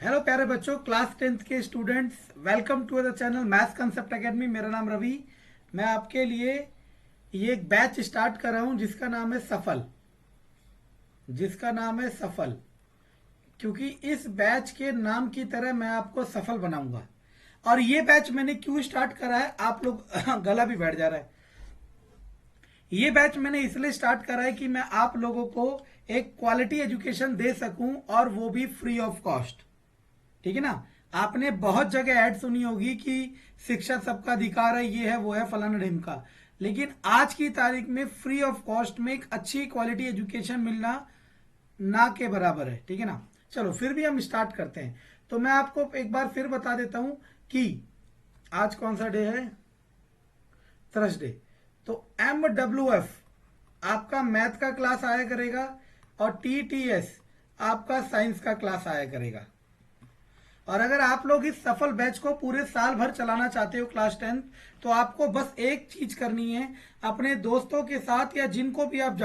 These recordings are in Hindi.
हेलो प्यारे बच्चों, क्लास 10th के students, welcome to the channel maths concept academy. मेरा नाम रवि। मैं आपके लिए ये एक बैच स्टार्ट कर रहा हूं जिसका नाम है सफल। क्योंकि इस बैच के नाम की तरह मैं आपको सफल बनाऊंगा। और ये बैच मैंने क्यों स्टार्ट करा है, आप लोग गला भी बैठ जा रहा है। ये बैच मैंने इसलिए स्टार्ट करा है कि मैं आप लोगों को एक क्वालिटी एजुकेशन दे सकूं, और वो भी फ्री ऑफ कॉस्ट। ठीक है ना। आपने बहुत जगह ऐड सुनी होगी कि शिक्षा सबका अधिकार है, ये है वो है फलाना ढिमका। लेकिन आज की तारीख में फ्री ऑफ कॉस्ट में एक अच्छी क्वालिटी एजुकेशन मिलना ना के बराबर है। ठीक है ना। चलो फिर भी हम स्टार्ट करते हैं। तो मैं आपको एक बार फिर बता देता हूं कि आज कौन सा डे है, थर्सडे। तो MWF आपका मैथ का क्लास आया करेगा, और TTS आपका साइंस का क्लास आया करेगा। और अगर आप लोग इस सफल बैच को पूरे साल भर चलाना चाहते हो क्लास 10th, तो आपको बस एक चीज करनी है। अपने दोस्तों के साथ या जिनको भी आप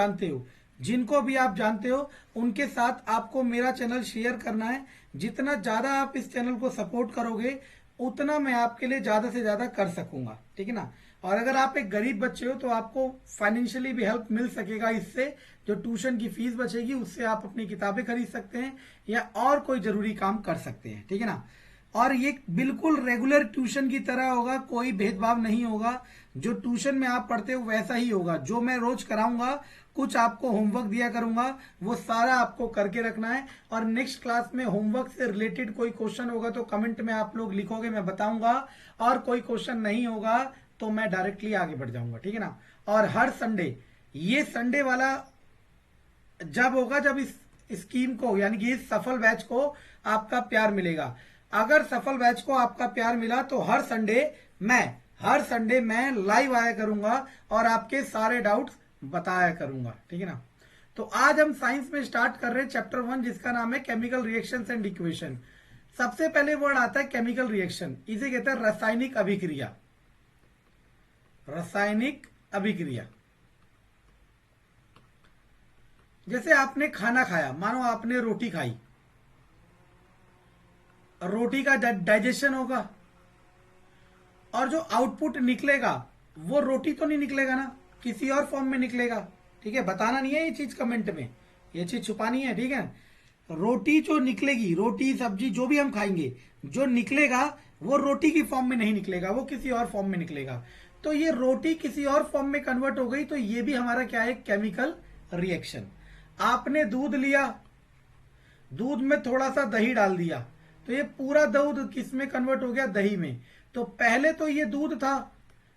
जानते हो उनके साथ आपको मेरा चैनल शेयर करना है। जितना ज्यादा आप इस चैनल को सपोर्ट करोगे, उतना मैं आपके लिए ज्यादा से ज्यादा कर सकूंगा। ठीक है ना। और अगर आप एक गरीब बच्चे हो तो आपको फाइनेंशियली भी हेल्प मिल सकेगा इससे। जो ट्यूशन की फीस बचेगी उससे आप अपनी किताबें खरीद सकते हैं या और कोई जरूरी काम कर सकते हैं। ठीक है ना। और ये बिल्कुल रेगुलर ट्यूशन की तरह होगा, कोई भेदभाव नहीं होगा। जो ट्यूशन में आप पढ़ते हो वैसा ही होगा। जो मैं रोज कराऊंगा, कुछ आपको होमवर्क दिया करूंगा, वो सारा आपको करके रखना है। और नेक्स्ट क्लास में होमवर्क से रिलेटेड कोई क्वेश्चन होगा तो कमेंट में आप लोग लिखोगे, मैं बताऊंगा। और कोई क्वेश्चन नहीं होगा तो मैं डायरेक्टली आगे बढ़ जाऊंगा। ठीक है ना। और हर संडे, ये संडे वाला जब होगा जब इस स्कीम को, यानी कि इस सफल बैच को आपका प्यार मिलेगा। अगर सफल बैच को आपका प्यार मिला तो हर संडे मैं लाइव आया करूंगा और आपके सारे डाउट्स बताया करूंगा। ठीक है ना। तो आज हम साइंस में स्टार्ट कर रहे हैं चैप्टर 1, जिसका नाम है केमिकल रिएक्शंस एंड इक्वेशन। सबसे पहले वर्ड आता है केमिकल रिएक्शन। इसे कहते हैं रासायनिक अभिक्रिया। रासायनिक अभिक्रिया। जैसे आपने खाना खाया, मानो आपने रोटी खाई, रोटी का डाइजेशन होगा, और जो आउटपुट निकलेगा वो रोटी तो नहीं निकलेगा ना, किसी और फॉर्म में निकलेगा। ठीक है, बताना नहीं है ये चीज कमेंट में, ये चीज छुपानी है। ठीक है। रोटी जो निकलेगी, रोटी सब्जी जो भी हम खाएंगे, जो निकलेगा वो रोटी की फॉर्म में नहीं निकलेगा, वो किसी और फॉर्म में निकलेगा। तो ये रोटी किसी और फॉर्म में कन्वर्ट हो गई, तो ये भी हमारा क्या है, केमिकल रिएक्शन। आपने दूध लिया, दूध में थोड़ा सा दही डाल दिया, तो ये पूरा दूध किस में कन्वर्ट हो गया, दही में। तो पहले तो ये दूध था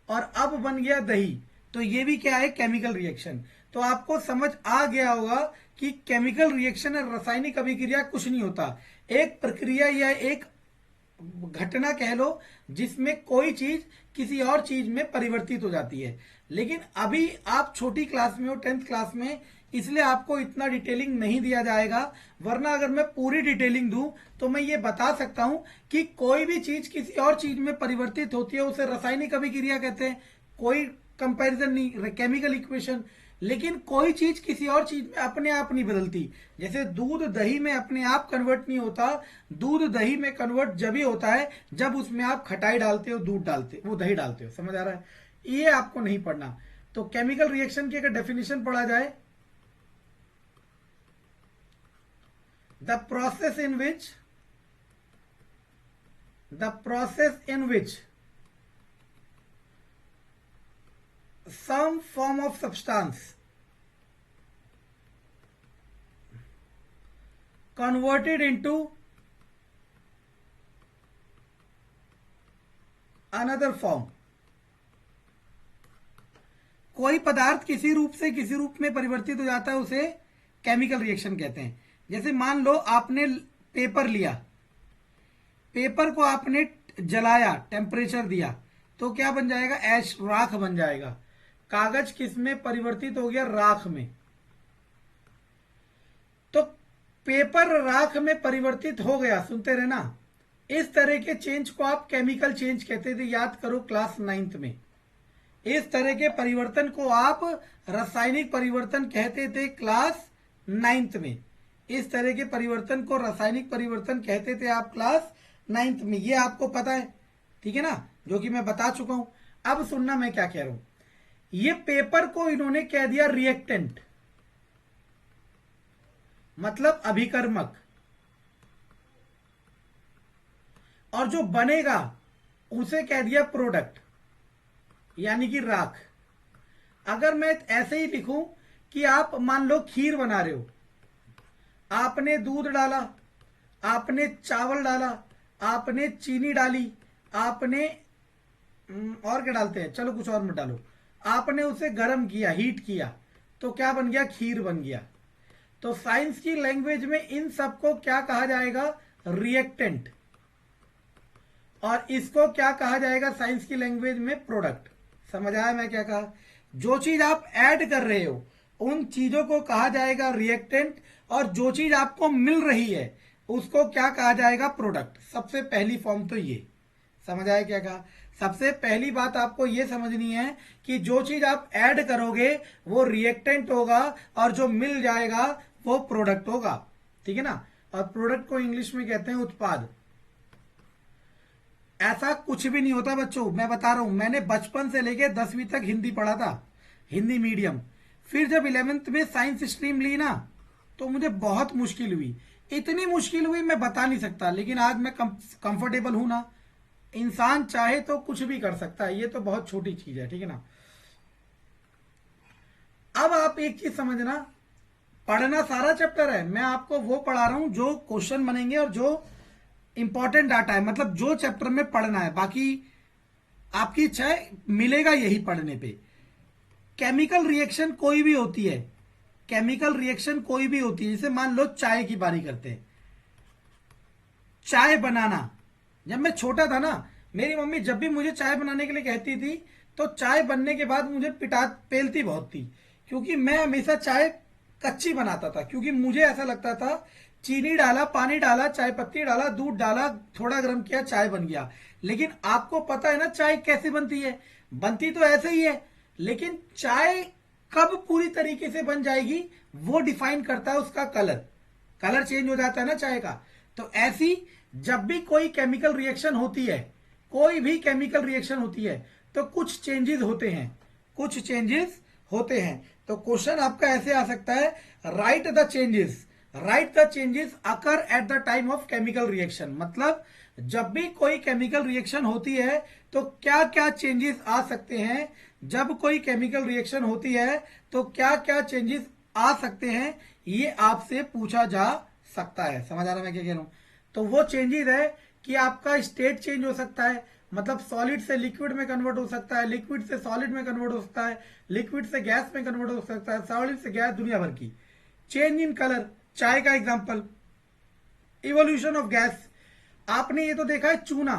और अब बन गया दही, तो ये भी क्या है, केमिकल रिएक्शन। तो आपको समझ आ गया होगा कि केमिकल रिएक्शन और रासायनिक अभिक्रिया कुछ नहीं होता, एक प्रक्रिया या एक घटना कह लो, जिसमें कोई चीज किसी और चीज में परिवर्तित हो जाती है। लेकिन अभी आप छोटी क्लास में हो, 10th क्लास में, इसलिए आपको इतना डिटेलिंग नहीं दिया जाएगा। वरना अगर मैं पूरी डिटेलिंग दूं तो मैं ये बता सकता हूं कि कोई भी चीज किसी और चीज में परिवर्तित होती है, उसे रासायनिक अभिक्रिया कहते हैं। कोई कंपैरिजन नहीं, केमिकल इक्वेशन। लेकिन कोई चीज किसी और चीज में अपने आप नहीं बदलती। जैसे दूध दही में अपने आप कन्वर्ट नहीं होता, दूध दही में कन्वर्ट जब ही होता है जब उसमें आप खटाई डालते हो, दूध डालते हो, वो दही डालते हो। समझ आ रहा है, ये आपको नहीं पढ़ना। तो केमिकल रिएक्शन की अगर डेफिनेशन पढ़ा जाए, the process in which some form of substance converted into another form। कोई पदार्थ किसी रूप से किसी रूप में परिवर्तित हो जाता है, उसे केमिकल रिएक्शन कहते हैं। जैसे मान लो आपने पेपर लिया, पेपर को आपने जलाया, टेम्परेचर दिया, तो क्या बन जाएगा, ऐश, राख बन जाएगा। कागज किस में परिवर्तित हो गया, राख में। तो पेपर राख में परिवर्तित हो गया, सुनते रहना। इस तरह के चेंज को आप केमिकल चेंज कहते थे, याद करो क्लास 9th में। इस तरह के परिवर्तन को आप रासायनिक परिवर्तन कहते थे क्लास 9th में। इस तरह के परिवर्तन को रासायनिक परिवर्तन कहते थे आप क्लास 9th में, ये आपको पता है, ठीक है ना, जो कि मैं बता चुका हूं। अब सुनना मैं क्या कह रहा हूं। ये पेपर को इन्होंने कह दिया रिएक्टेंट, मतलब अभिकर्मक, और जो बनेगा उसे कह दिया प्रोडक्ट, यानी कि राख। अगर मैं ऐसे ही लिखूं कि आप मान लो खीर बना रहे हो, आपने दूध डाला, आपने चावल डाला, आपने चीनी डाली, आपने और क्या डालते हैं, चलो कुछ और मत डालो, आपने उसे गर्म किया, हीट किया, तो क्या बन गया, खीर बन गया। तो साइंस की लैंग्वेज में इन सबको क्या कहा जाएगा, रिएक्टेंट, और इसको क्या कहा जाएगा साइंस की लैंग्वेज में, प्रोडक्ट। समझ आया मैं क्या कहा। जो चीज आप ऐड कर रहे हो उन चीजों को कहा जाएगा रिएक्टेंट, और जो चीज आपको मिल रही है उसको क्या कहा जाएगा, प्रोडक्ट। सबसे पहली फॉर्म तो ये समझ आया क्या कहा। सबसे पहली बात आपको ये समझनी है कि जो चीज आप ऐड करोगे वो रिएक्टेंट होगा, और जो मिल जाएगा वो प्रोडक्ट होगा, ठीक है ना। और प्रोडक्ट को इंग्लिश में कहते हैं उत्पाद। ऐसा कुछ भी नहीं होता बच्चों, मैं बता रहा हूं, मैंने बचपन से लेके 10वीं तक हिंदी पढ़ा था, हिंदी मीडियम। फिर जब 11th में साइंस स्ट्रीम ली ना, तो मुझे बहुत मुश्किल हुई, इतनी मुश्किल हुई मैं बता नहीं सकता। लेकिन आज मैं कंफर्टेबल हूं ना, इंसान चाहे तो कुछ भी कर सकता है, ये तो बहुत छोटी चीज है, ठीक है ना। अब आप एक चीज समझना, पढ़ना सारा चैप्टर है, मैं आपको वो पढ़ा रहा हूं जो क्वेश्चन बनेंगे और जो इंपॉर्टेंट डाटा है, मतलब जो चैप्टर में पढ़ना है। बाकी आपकी इच्छा है, मिलेगा यही पढ़ने पे। केमिकल रिएक्शन कोई भी होती है, केमिकल रिएक्शन कोई भी होती है, जैसे मान लो चाय की बारी करते हैं, चाय बनाना। जब मैं छोटा था ना, मेरी मम्मी जब भी मुझे चाय बनाने के लिए कहती थी, तो चाय बनने के बाद मुझे पेलती बहुत थी, क्योंकि मैं हमेशा चाय कच्ची बनाता था। क्योंकि मुझे ऐसा लगता था, चीनी डाला, पानी डाला, चाय पत्ती डाला, दूध डाला, थोड़ा गर्म किया, चाय बन गया। लेकिन आपको पता है ना चाय कैसे बनती है, बनती तो ऐसे ही है, लेकिन चाय कब पूरी तरीके से बन जाएगी वो डिफाइन करता है उसका कलर। कलर चेंज हो जाता है ना चाय का। तो ऐसी जब भी कोई केमिकल रिएक्शन होती है, कोई भी केमिकल रिएक्शन होती है, तो कुछ चेंजेस होते हैं, कुछ चेंजेस होते हैं। तो क्वेश्चन आपका ऐसे आ सकता है, right the changes, right the changes occur at the time of chemical reaction. मतलब जब भी कोई केमिकल रिएक्शन होती है तो क्या क्या चेंजेस आ सकते हैं, जब कोई केमिकल रिएक्शन होती है तो क्या क्या चेंजेस आ सकते हैं, ये आपसे पूछा जा सकता है। समझ आ रहा है मैं क्या कह रहा हूं। तो वो चेंजेस है कि आपका स्टेट चेंज हो सकता है, मतलब सॉलिड से लिक्विड में कन्वर्ट हो सकता है, लिक्विड से सॉलिड में कन्वर्ट हो सकता है, लिक्विड से गैस में कन्वर्ट हो सकता है, सॉलिड से गैस, दुनिया भर की। चेंज इन कलर, चाय का एग्जांपल। इवोल्यूशन ऑफ गैस, आपने ये तो देखा है, चूना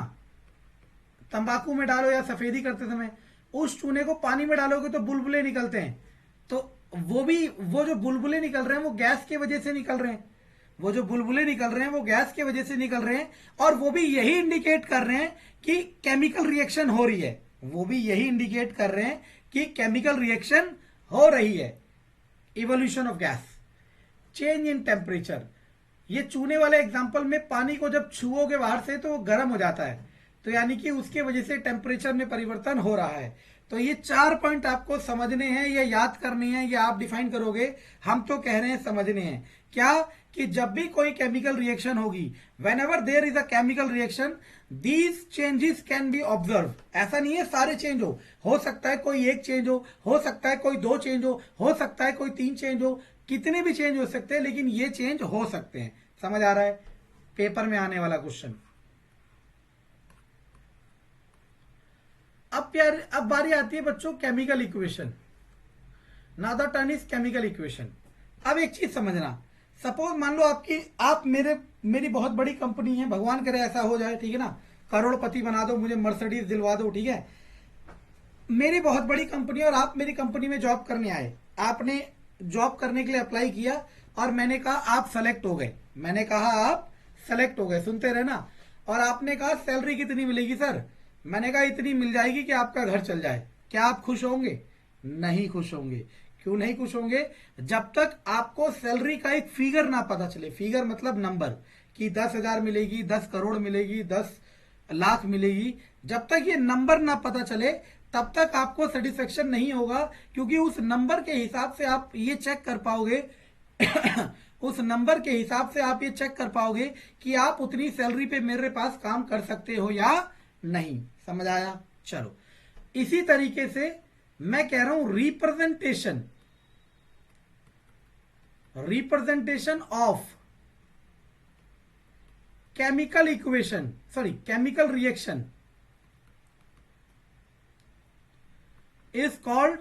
तंबाकू में डालो या सफेदी करते समय, उस चूने को पानी में डालोगे तो बुलबुले निकलते हैं। तो वो जो बुलबुले निकल रहे हैं वो गैस की वजह से निकल रहे हैं, वो जो बुलबुले निकल रहे हैं वो गैस की वजह से निकल रहे हैं। और वो भी यही इंडिकेट कर रहे हैं कि केमिकल रिएक्शन हो रही है, वो भी यही इंडिकेट कर रहे हैं कि केमिकल रिएक्शन हो रही है। Evolution of gas. Change in temperature, ये चूने वाले एग्जांपल में पानी को जब छुओगे बाहर से तो वो गर्म हो जाता है, तो यानी कि उसके वजह से टेम्परेचर में परिवर्तन हो रहा है। तो ये 4 पॉइंट आपको समझने हैं या याद करने हैं, या आप डिफाइन करोगे, हम तो कह रहे हैं समझने हैं। क्या कि जब भी कोई केमिकल रिएक्शन होगी, whenever there is a chemical reaction, these changes can be observe. ऐसा नहीं है सारे चेंज हो सकता है कोई एक चेंज हो सकता है कोई 2 चेंज हो सकता है कोई 3 चेंज हो, कितने भी चेंज हो सकते हैं, लेकिन ये चेंज हो सकते हैं। समझ आ रहा है, पेपर में आने वाला क्वेश्चन। अब बारी आती है बच्चों chemical equation. Now the turn is chemical equation. अब एक चीज समझना, सपोज मान लो आप मेरी बहुत बड़ी कंपनी है, भगवान करे ऐसा हो जाए, ठीक है ना, करोड़पति बना दो मुझे, मर्सिडीज दिलवा दो, ठीक है। मेरी बहुत बड़ी कंपनी और आप मेरी कंपनी में जॉब करने आए, आपने जॉब करने के लिए अप्लाई किया और मैंने कहा आप सेलेक्ट हो गए, मैंने कहा आप सेलेक्ट हो गए, सुनते रहे ना। और आपने कहा सैलरी कितनी मिलेगी सर, मैंने कहा इतनी मिल जाएगी कि आपका घर चल जाए। क्या आप खुश होंगे? नहीं खुश होंगे। क्यों नहीं खुश होंगे? जब तक आपको सैलरी का एक फिगर ना पता चले, फिगर मतलब नंबर, कि 10,000 मिलेगी, 10 करोड़ मिलेगी, 10 लाख मिलेगी, जब तक ये नंबर ना पता चले तब तक आपको सेटिस्फेक्शन नहीं होगा, क्योंकि उस नंबर के हिसाब से आप ये चेक कर पाओगे उस नंबर के हिसाब से आप ये चेक कर पाओगे कि आप उतनी सैलरी पे मेरे पास काम कर सकते हो या नहीं। समझ आया? चलो, इसी तरीके से मैं कह रहा हूं representation of chemical equation, sorry chemical reaction is called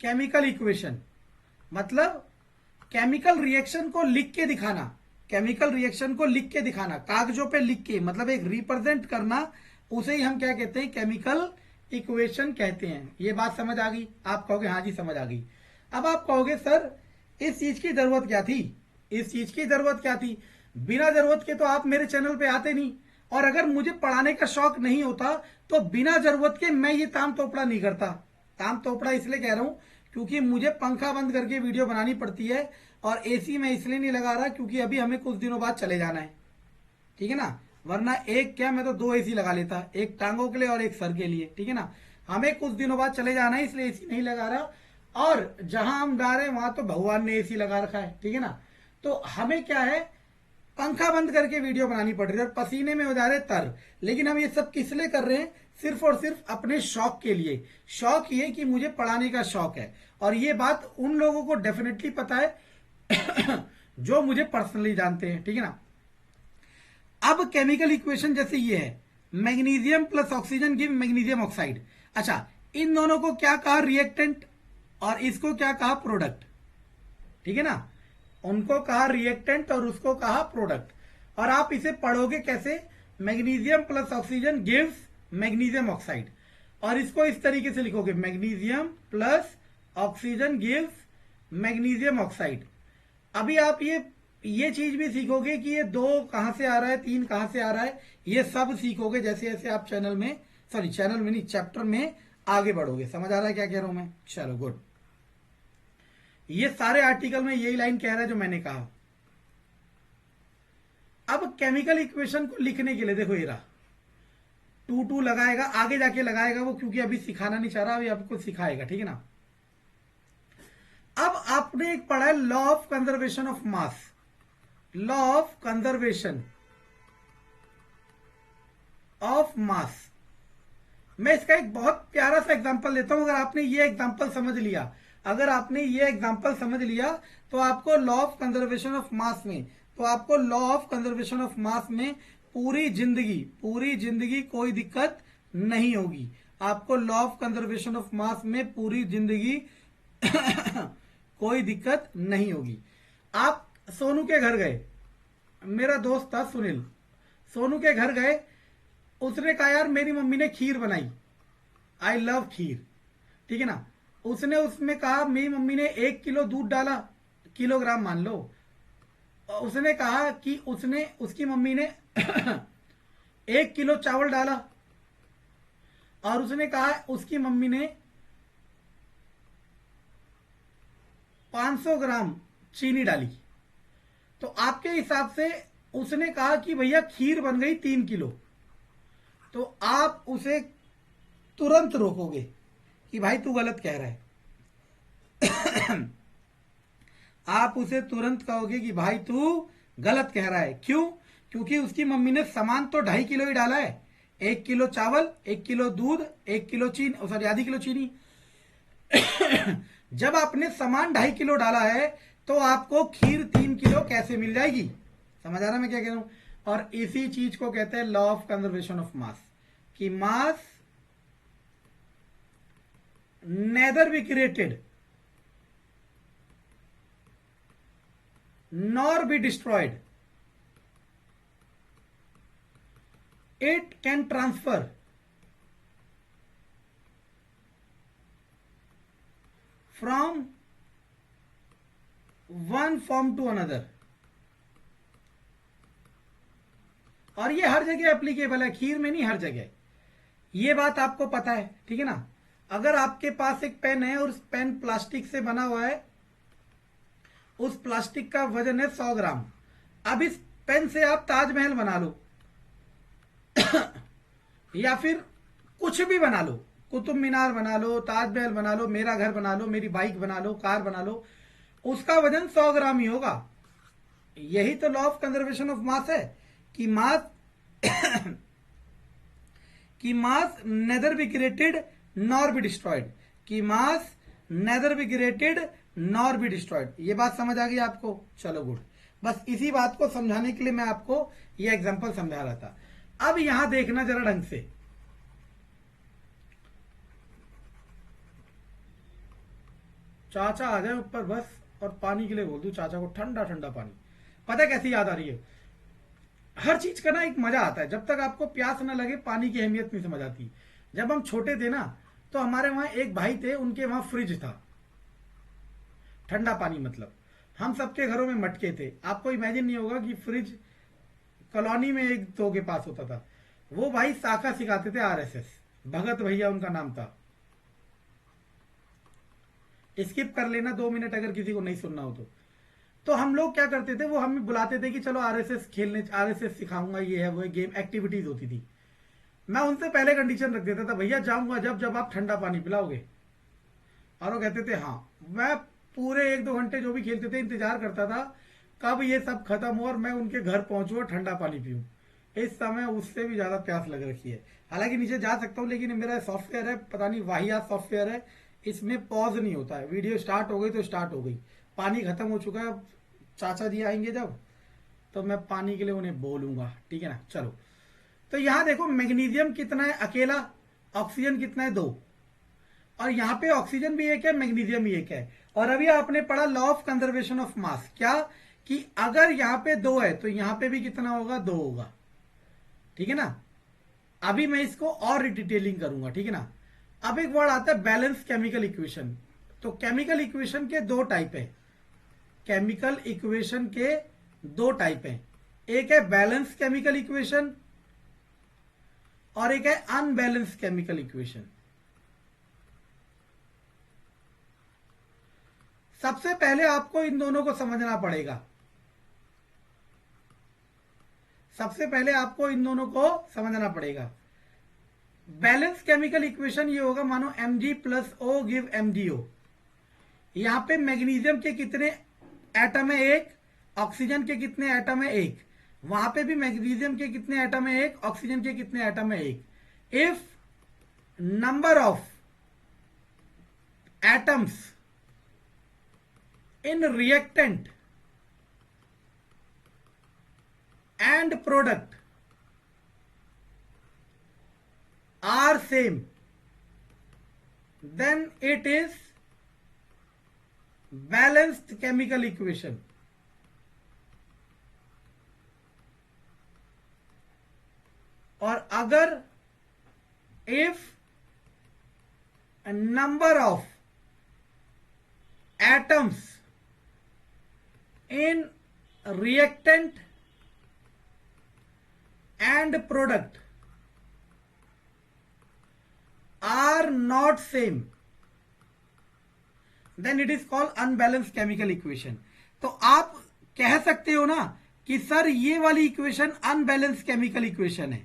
chemical equation. मतलब केमिकल रिएक्शन को लिख के दिखाना, केमिकल रिएक्शन को लिख के दिखाना, कागजों पे लिख के, मतलब एक रिप्रेजेंट करना, उसे ही हम क्या कहते हैं? केमिकल इक्वेशन कहते हैं। ये बात समझ आ गई? आप कहोगे हाँ जी समझ आ गई। अब आप कहोगे सर इस चीज की जरूरत क्या थी? इस चीज की जरूरत क्या थी? बिना जरूरत के तो आप मेरे चैनल पे आते नहीं, और अगर मुझे पढ़ाने का शौक नहीं होता तो बिना जरूरत के मैं ये ताम तोपड़ा नहीं करता। ताम तोपड़ा इसलिए कह रहा हूं क्योंकि मुझे पंखा बंद करके वीडियो बनानी पड़ती है, और एसी में इसलिए नहीं लगा रहा क्योंकि अभी हमें कुछ दिनों बाद चले जाना है, ठीक है ना? वरना एक क्या, मैं तो 2 एसी लगा लेता, एक टांगों के लिए और एक सर के लिए, ठीक है ना? हमें कुछ दिनों बाद चले जाना है इसलिए एसी नहीं लगा रहा, और जहां हम जा रहे हैं वहां तो भगवान ने एसी लगा रखा है, ठीक है ना? तो हमें क्या है, पंखा बंद करके वीडियो बनानी पड़ रही है और पसीने में हो जा रहे तर। लेकिन हम ये सब किस लिए कर रहे हैं? सिर्फ और सिर्फ अपने शौक के लिए। शौक ये कि मुझे पढ़ाने का शौक है, और ये बात उन लोगों को डेफिनेटली पता है जो मुझे पर्सनली जानते हैं, ठीक है ना? अब केमिकल इक्वेशन जैसे ये है, magnesium plus oxygen give magnesium oxide. अच्छा, इन दोनों को क्या कहा? रिएक्टेंट, और इसको क्या कहा? प्रोडक्ट, ठीक है ना? उनको कहा रिएक्टेंट और उसको कहा प्रोडक्ट। और आप इसे पढ़ोगे कैसे? Magnesium plus oxygen gives magnesium oxide, और इसको इस तरीके से लिखोगे, magnesium plus oxygen gives magnesium oxide. अभी आप ये चीज भी सीखोगे कि ये 2 कहां से आ रहा है, 3 कहां से आ रहा है, ये सब सीखोगे जैसे जैसे आप चैनल में नहीं, चैप्टर में आगे बढ़ोगे। समझ आ रहा है क्या कह रहा हूं मैं? चलो गुड। ये सारे आर्टिकल में यही लाइन कह रहा है जो मैंने कहा। अब केमिकल इक्वेशन को लिखने के लिए देखो, ये रहा 2 लगाएगा, आगे जाके लगाएगा वो, क्योंकि अभी सिखाना नहीं चाह रहा, अभी आपको सिखाएगा, ठीक है ना? अब आपने एक पढ़ा है law of conservation of mass, law of conservation of मास। मैं इसका एक बहुत प्यारा सा एग्जांपल देता हूं। अगर आपने ये एग्जांपल समझ लिया, अगर आपने ये एग्जांपल समझ लिया, तो आपको लॉ ऑफ कंजर्वेशन ऑफ मास में, पूरी जिंदगी कोई दिक्कत नहीं होगी। आपको लॉ ऑफ कंजर्वेशन ऑफ मास में पूरी जिंदगी कोई दिक्कत नहीं होगी। आप सोनू के घर गए, मेरा दोस्त था सुनील, सोनू के घर गए, उसने कहा यार मेरी मम्मी ने खीर बनाई, आई लव खीर, ठीक है ना? उसने उसमें कहा मेरी मम्मी ने 1 किलो दूध डाला, किलोग्राम मान लो। उसने कहा कि उसकी मम्मी ने 1 किलो चावल डाला, और उसने कहा उसकी मम्मी ने 500 ग्राम चीनी डाली। तो आपके हिसाब से उसने कहा कि भैया खीर बन गई 3 किलो, तो आप उसे तुरंत रोकोगे कि भाई तू गलत कह रहा है। आप उसे तुरंत कहोगे कि भाई तू गलत कह रहा है। क्यों? क्योंकि उसकी मम्मी ने सामान तो 2.5 किलो ही डाला है, 1 किलो चावल, 1 किलो दूध, 1 किलो चीनी, सॉरी आधी किलो चीनी। जब आपने सामान 2.5 किलो डाला है तो आपको खीर 3 किलो कैसे मिल जाएगी? समझ आ रहा है मैं क्या कह रहा हूं? और इसी चीज को कहते हैं law of conservation of mass, कि mass neither be created nor be destroyed, it can transfer from one form to another। और ये हर जगह एप्लीकेबल है, खीर में नहीं, हर जगह। ये बात आपको पता है, ठीक है ना। अगर आपके पास एक पेन है और उस पेन प्लास्टिक से बना हुआ है, उस प्लास्टिक का वजन है 100 ग्राम। अब इस पेन से आप ताजमहल बना लो या फिर कुछ भी बना लो, कुतुब मीनार बना लो, ताजमहल बना लो, मेरा घर बना लो, मेरी बाइक बना लो, कार बना लो, उसका वजन 100 ग्राम ही होगा। यही तो law of conservation of mass है कि मास कि mass neither be created nor be destroyed, कि mass neither be created nor be destroyed. ये बात समझ आ गई आपको? चलो गुड। बस इसी बात को समझाने के लिए मैं आपको ये एग्जांपल समझा रहा था। अब यहां देखना जरा ढंग से। चाचा आ जाए ऊपर बस, और पानी के लिए बोल दूं चाचा को, ठंडा ठंडा पानी। पता है कैसी याद आ रही है? हर चीज का ना एक मजा आता है, जब तक आपको प्यास ना लगे पानी की अहमियत नहीं समझ आती। जब हम छोटे थे ना, तो हमारे वहां एक भाई थे, उनके वहां फ्रिज था, ठंडा पानी मतलब। हम सबके घरों में मटके थे। आपको इमेजिन नहीं होगा कि फ्रिज कॉलोनी में एक दो के पास होता था। वो भाई शाखा सिखाते थे, आरएसएस, भगत भैया उनका नाम था। स्किप कर लेना 2 मिनट अगर किसी को नहीं सुनना हो तो हम लोग क्या करते थे, वो हमें बुलाते थे कि चलो आरएसएस खेलने, आरएसएस सिखाऊंगा, ये है वो है, गेम एक्टिविटीज होती थी। मैं उनसे पहले कंडीशन रख देता था, भैया जाऊंगा जब जब आप ठंडा पानी पिलाओगे। और वो कहते थे हाँ। मैं पूरे 1-2 घंटे जो भी खेलते थे इंतजार करता था कब ये सब खत्म हो और मैं उनके घर पहुंचू और ठंडा पानी पीऊं। इस समय उससे भी ज्यादा प्यास लग रखी है। हालांकि नीचे जा सकता हूं, लेकिन मेरा सॉफ्टवेयर है, पता नहीं वाहियात सॉफ्टवेयर है, इसमें पॉज नहीं होता है। वीडियो स्टार्ट हो गई तो स्टार्ट हो गई, पानी खत्म हो चुका है। अब चाचा जी आएंगे जब, तो मैं पानी के लिए उन्हें बोलूंगा, ठीक है ना। चलो, तो यहां देखो मैग्नीशियम कितना है अकेला, ऑक्सीजन कितना है 2, और यहाँ पे ऑक्सीजन भी एक है, मैग्नीशियम भी एक है। और अभी आपने पढ़ा लॉ ऑफ कंजर्वेशन ऑफ मास, क्या कि अगर यहाँ पे 2 है तो यहाँ पे भी कितना होगा, 2 होगा, ठीक है ना। अभी मैं इसको और डिटेलिंग करूंगा, ठीक है ना। अब एक वर्ड आता है बैलेंस केमिकल इक्वेशन। तो केमिकल इक्वेशन के 2 टाइप है, केमिकल इक्वेशन के 2 टाइप है। एक है बैलेंस केमिकल इक्वेशन और एक है अनबैलेंस केमिकल इक्वेशन। सबसे पहले आपको इन दोनों को समझना पड़ेगा। सबसे पहले आपको इन दोनों को समझना पड़ेगा। बैलेंस केमिकल इक्वेशन ये होगा, मानो Mg+O गिव MgO। यहां पे मैग्नीशियम के कितने एटम है, 1। ऑक्सीजन के कितने एटम है, 1। वहां पे भी मैग्नीशियम के कितने एटम है, 1। ऑक्सीजन के कितने एटम है, 1। If number of atoms in reactant and product are same, then it is balanced chemical equation। और अगर if a number of atoms in reactant and product are not same, then it is called unbalanced chemical equation। तो आप कह सकते हो ना कि सर ये वाली इक्वेशन अनबैलेंस केमिकल इक्वेशन है,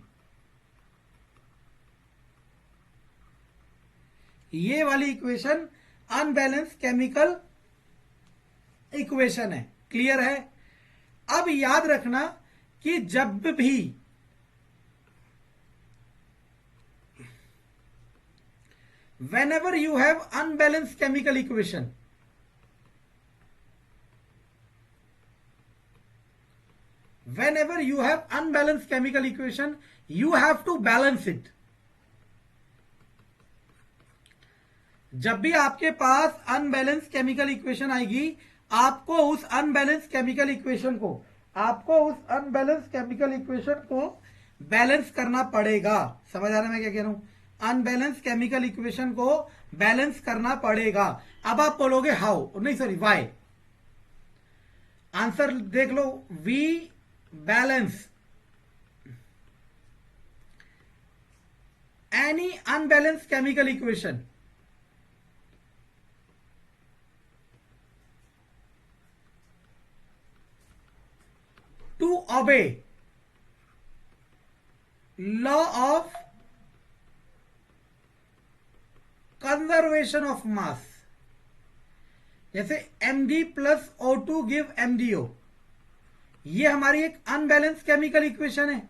ये वाली इक्वेशन अनबैलेंस केमिकल इक्वेशन है। क्लियर है? अब याद रखना कि जब भी whenever you have unbalanced chemical equation, whenever you have unbalanced chemical equation, you have to balance it। जब भी आपके पास अनबैलेंस केमिकल इक्वेशन आएगी, आपको उस अनबैलेंस केमिकल इक्वेशन को बैलेंस करना पड़ेगा। समझ आ रहा है मैं क्या कह रहा हूं? अनबैलेंस केमिकल इक्वेशन को बैलेंस करना पड़ेगा। अब आप बोलोगे हाउ, नहीं सॉरी वाई। आंसर देख लो, we balance any unbalance chemical equation, to obey law of conservation of mass, जैसे Mg plus O2 give MgO, ये हमारी एक अनबैलेंस केमिकल इक्वेशन है।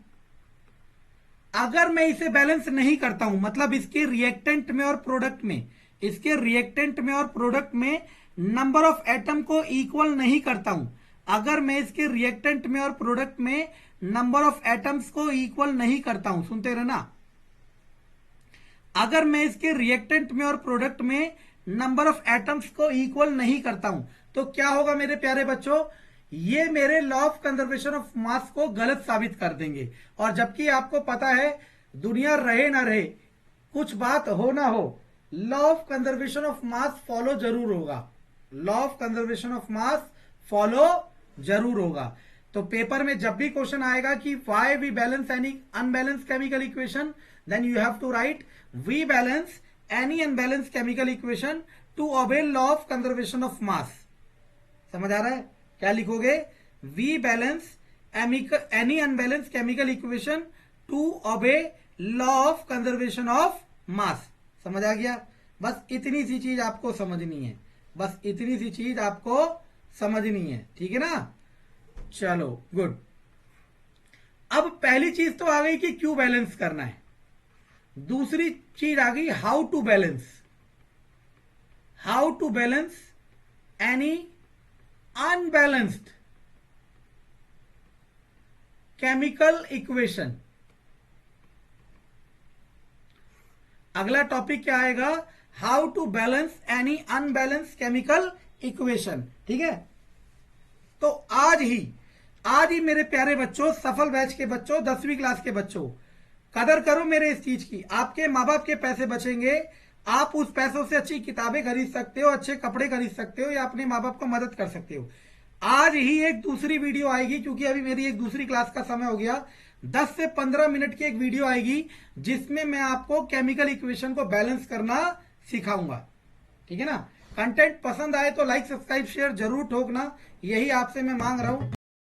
अगर मैं इसे बैलेंस नहीं करता हूं, मतलब इसके रिएक्टेंट में और प्रोडक्ट में, इसके रिएक्टेंट में और प्रोडक्ट में नंबर ऑफ एटम को इक्वल नहीं करता हूं, अगर मैं इसके रिएक्टेंट में और प्रोडक्ट में नंबर ऑफ एटम्स को इक्वल नहीं करता हूं, सुनते रहना, अगर मैं इसके रिएक्टेंट में और प्रोडक्ट में नंबर ऑफ एटम्स को इक्वल नहीं करता हूं, तो क्या होगा मेरे प्यारे बच्चों, ये मेरे लॉ ऑफ कंजर्वेशन ऑफ मास को गलत साबित कर देंगे। और जबकि आपको पता है दुनिया रहे ना रहे, कुछ बात हो ना हो, law of conservation of mass follow जरूर होगा, law of conservation of mass follow जरूर होगा। तो पेपर में जब भी क्वेश्चन आएगा कि why we balance any unbalance chemical equation, then you have to write we balance any unbalance chemical equation to obey law of conservation of mass. समझ आ रहा है? क्या लिखोगे? We balance any unbalance chemical equation to obey law of conservation of mass. समझ आ गया? बस इतनी सी चीज आपको समझनी है, बस इतनी सी चीज आपको समझनी है, ठीक है ना? चलो गुड। अब पहली चीज तो आ गई कि क्यों बैलेंस करना है, दूसरी चीज आ गई how to balance, how to balance any unbalanced chemical equation. अगला टॉपिक क्या आएगा? How to balance any unbalance chemical equation, ठीक है? तो आज ही मेरे प्यारे बच्चों, सफल बैच के बच्चों, 10वीं क्लास के बच्चों, कदर करो मेरे इस चीज की। आपके माँ बाप के पैसे बचेंगे, आप उस पैसों से अच्छी किताबें खरीद सकते हो, अच्छे कपड़े खरीद सकते हो, या अपने माँ बाप को मदद कर सकते हो। आज ही एक दूसरी वीडियो आएगी, क्योंकि अभी मेरी एक दूसरी क्लास का समय हो गया, 10 से 15 मिनट की एक वीडियो आएगी जिसमें मैं आपको केमिकल इक्वेशन को बैलेंस करना सिखाऊंगा, ठीक है ना? कंटेंट पसंद आए तो लाइक सब्सक्राइब शेयर जरूर ठोकना, यही आपसे मैं मांग रहा हूं।